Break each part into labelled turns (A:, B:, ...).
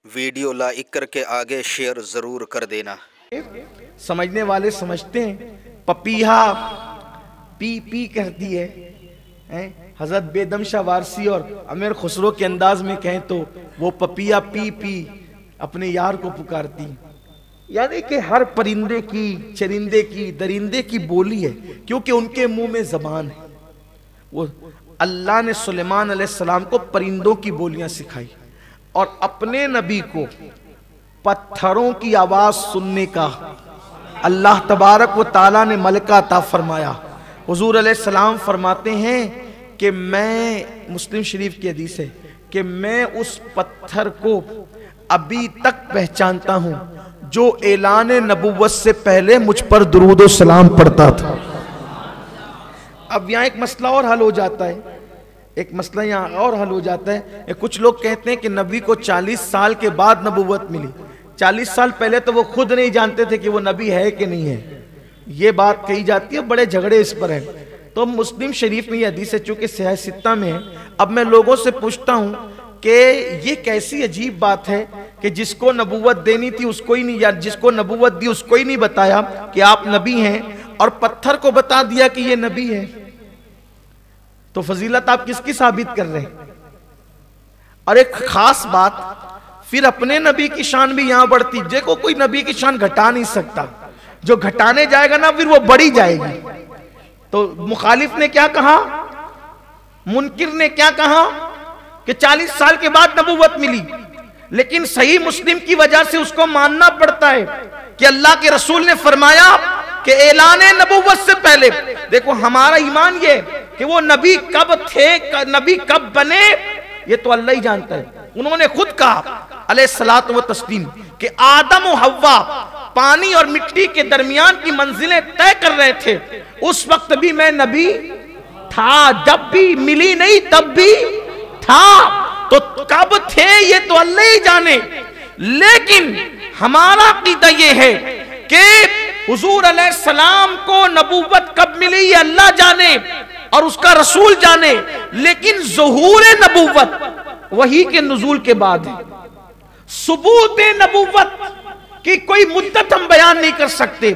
A: Video like करके आगे share जरूर कर देना।
B: समझने वाले समझते हैं पपीहा पी पी कहती है, हजरत बेदम शाह वारसी और अमीर खुसरो के अंदाज में कहें तो वो पपिया पी पी अपने यार को पुकारती। यानी कि हर परिंदे की, चरिंदे की, दरिंदे की बोली है, क्योंकि उनके मुंह में जबान है। वो अल्लाह ने सुलेमान अलैहिस्सलाम को परिंदों की बोलियां सिखाई और अपने नबी को पत्थरों की आवाज सुनने का अल्लाह तबारक व ताला ने मलका अता फरमाया। हुजूर अलैहिस्सलाम फरमाते हैं कि मैं, मुस्लिम शरीफ की हदीस है कि मैं उस पत्थर को अभी तक पहचानता हूं जो ऐलान नबुव्वत से पहले मुझ पर दुरूद व सलाम पढ़ता था। अब यहां एक मसला और हल हो जाता है, एक मसला यहाँ और हल हो जाता है। कुछ लोग कहते हैं कि नबी को 40 साल के बाद नबुव्वत मिली। 40 साल पहले तो वो खुद नहीं जानते थे कि वो नबी है कि नहीं है, ये बात कही जाती है, बड़े झगड़े इस पर हैं। तो मुस्लिम शरीफ में ये हदीस है, चूंकि सहीह सित्ता में है। अब मैं लोगों से पूछता हूं कि ये कैसी अजीब बात है कि जिसको नबुव्वत देनी थी उसको ही नहीं, या जिसको नबुव्वत दी उसको ही नहीं बताया कि आप नबी हैं, और पत्थर को बता दिया कि ये नबी है। तो फजीलत आप किसकी साबित कर रहे हैं? और एक खास बात, फिर अपने नबी की शान भी यहां बढ़ती। देखो कोई नबी की शान घटा नहीं सकता, जो घटाने जाएगा ना फिर वो बढ़ी जाएगी। तो मुखालिफ ने क्या कहा, मुनकिर ने क्या कहा कि 40 साल के बाद नबुव्वत मिली, लेकिन सही मुस्लिम की वजह से उसको मानना पड़ता है कि अल्लाह के रसूल ने फरमाया कि ऐलान नबुव्वत से पहले। देखो हमारा ईमान ये कि वो नबी कब थे, नबी कब बने, ये तो अल्लाह ही जानता है। उन्होंने खुद कहा अलैहिस्सलातु व तस्लीम कि आदम और हव्वा पानी और मिट्टी के दरमियान की मंजिलें तय कर रहे थे, उस वक्त भी मैं नबी था, जब भी मिली नहीं तब भी था। तो कब थे ये तो अल्लाह ही जाने, लेकिन हमारा अकीदा ये है कि हुजूर अलैहिस्सलाम को नबूवत कब मिली ये अल्लाह जाने और उसका रसूल जाने, लेकिन ज़ुहूर नबूवत वही के नुज़ूल के बाद है। सुबूत नबूवत की कोई मुद्दत हम बयान नहीं कर सकते,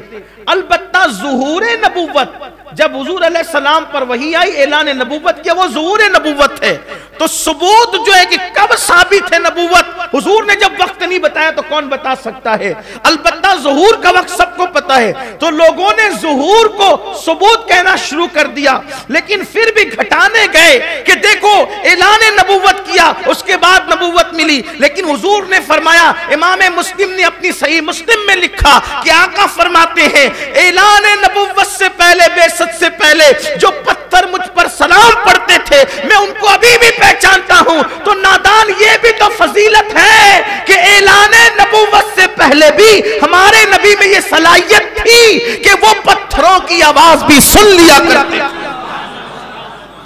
B: अलबत्ता ज़ुहूर नबूवत जब हुजूर अलैहिस्सलाम पर वही आई, ऐलान नबूवत किया, वो ज़ुहूर नबूवत है। तो सबूत जो है कि कब साबित है नबूवत, हुजूर ने जब वक्त नहीं बताया तो कौन बता सकता है। अलबत्ता ज़ुहूर का वक्त सबको पता है। तो लोगों ने ज़ुहूर को सबूत कहना शुरू कर दिया, लेकिन फिर भी घटाने गए कि देखो ऐलान नबूवत किया, उसके बाद नबूवत मिली। लेकिन हुजूर ने फरमाया, इमाम मुस्लिम ने अपनी सही मुस्लिम में लिखा कि आका फरमाते हैं ऐलान नबूवत से पहले, बेशक से पहले जो पत्थर मुझ पर सलाम पढ़ते थे मैं उनको अभी भी पहचानता हूं। तो नादान ये भी तो फजीलत है कि ऐलान नबूवत से पहले भी हमारे नबी में ये सलाहियत थी कि वो पत्थरों की आवाज भी सुन लिया करते थे,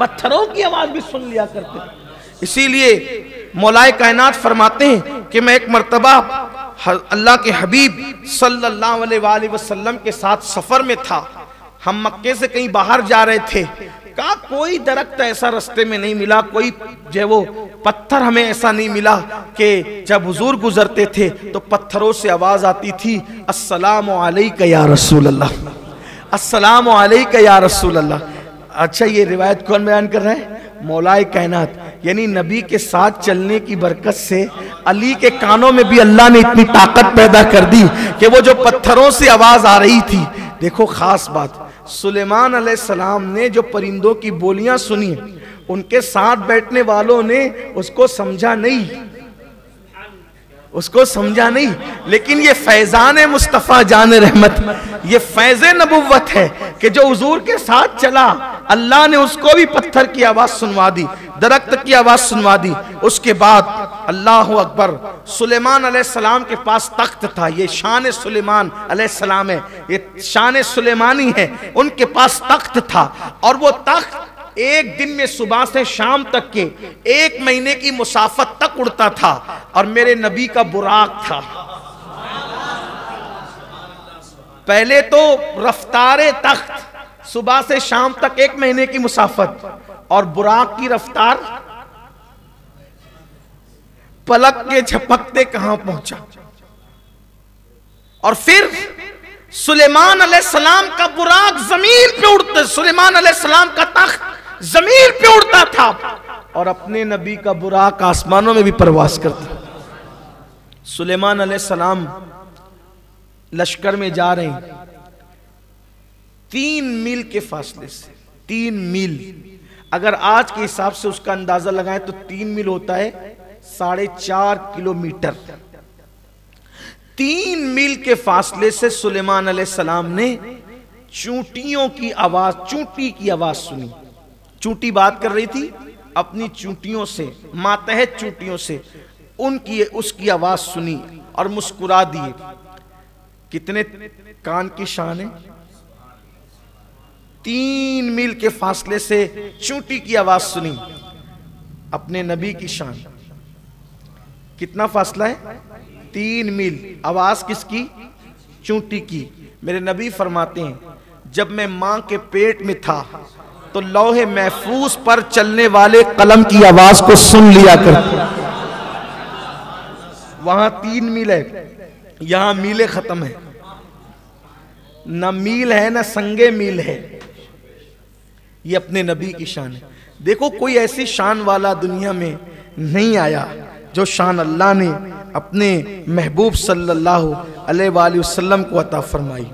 B: पत्थरों की आवाज भी सुन लिया करते थे। इसीलिए मौलाए कायनात फरमाते हैं कि मैं एक मर्तबा अल्लाह के हबीब सल्लल्लाहु अलैहि वसल्लम के साथ सफर में था। हम मक्के से कहीं बाहर जा रहे थे, कहा कोई दरख्त ऐसा रास्ते में नहीं मिला, कोई जो वो पत्थर हमें ऐसा नहीं मिला कि जब हुजूर गुजरते थे तो पत्थरों से आवाज आती थी, अस्सलामु अलैका या रसूल अल्लाह, अस्सलामु अलैका या रसूल अल्लाह। अच्छा, ये रिवायत कौन बयान कर रहा है? मौलाए कायनात। यानी नबी के साथ चलने की बरकत से अली के कानों में भी अल्लाह ने इतनी ताकत पैदा कर दी कि वो जो पत्थरों से आवाज आ रही थी। देखो खास बात, सुलेमान अलैहिस्सलाम ने जो परिंदों की बोलियां सुनी, उनके साथ बैठने वालों ने उसको समझा नहीं, उसको समझा नहीं, लेकिन ये फैजान मुस्तफ़ा जान रहमत, ये फैज़ नबुव्वत है कि जो हुजूर के साथ चला, अल्लाह ने उसको भी पत्थर की आवाज सुनवा दी, दरख्त की आवाज सुनवा दी। उसके बाद अल्लाह अकबर, सुलेमान अलैहिस्सलाम के पास तख्त था, ये शान सुलेमान अलैहिस्सलाम है, ये शान सुलेमानी है, उनके पास तख्त था। और वो तख्त एक दिन में सुबह से शाम तक के 1 महीने की मुसाफत तक उड़ता था, और मेरे नबी का बुराक था। पहले तो रफ्तारे तख्त सुबह से शाम तक 1 महीने की मुसाफत, और बुराक की रफ्तार पलक के झपकते कहां पहुंचा। और फिर सुलेमान अलैहिस्सलाम का बुराक जमीन पे उड़ता, सुलेमान अलैहिस्सलाम का तख्त जमीन पे उड़ता था और अपने नबी का बुराक आसमानों में भी परवास करता। सुलेमान अलैहिस्सलाम लश्कर में जा रहे हैं, 3 मील के फासले से, 3 मील, अगर आज के हिसाब से उसका अंदाजा लगाएं तो 3 मील होता है 4.5 किलोमीटर। 3 मील के फासले से सुलेमान अलैहिस्सलाम ने चूंटियों की आवाज, चूंटी की आवाज सुनी। चूंटी बात कर रही थी अपनी चूंटियों से, मातहत चूंटियों से, उनकी उसकी आवाज सुनी और मुस्कुरा दिए। कितने कान की शान है। 3 मील के फासले से चूंटी की आवाज सुनी, अपने नबी की शान। कितना फासला है? 3 मील। आवाज किसकी? चूंटी की। मेरे नबी फरमाते हैं, जब मैं मां के पेट में था तो लौहे महफूज पर चलने वाले कलम की आवाज को सुन लिया करते। वहां 3 मील है, यहां मीलें खत्म है, न मील है न संगे मील है। ये अपने नबी की शान है। देखो कोई ऐसी शान वाला दुनिया में नहीं आया जो शान अल्लाह ने अपने महबूब सल्लल्लाहु अलैहि वसल्लम को अता फरमाई।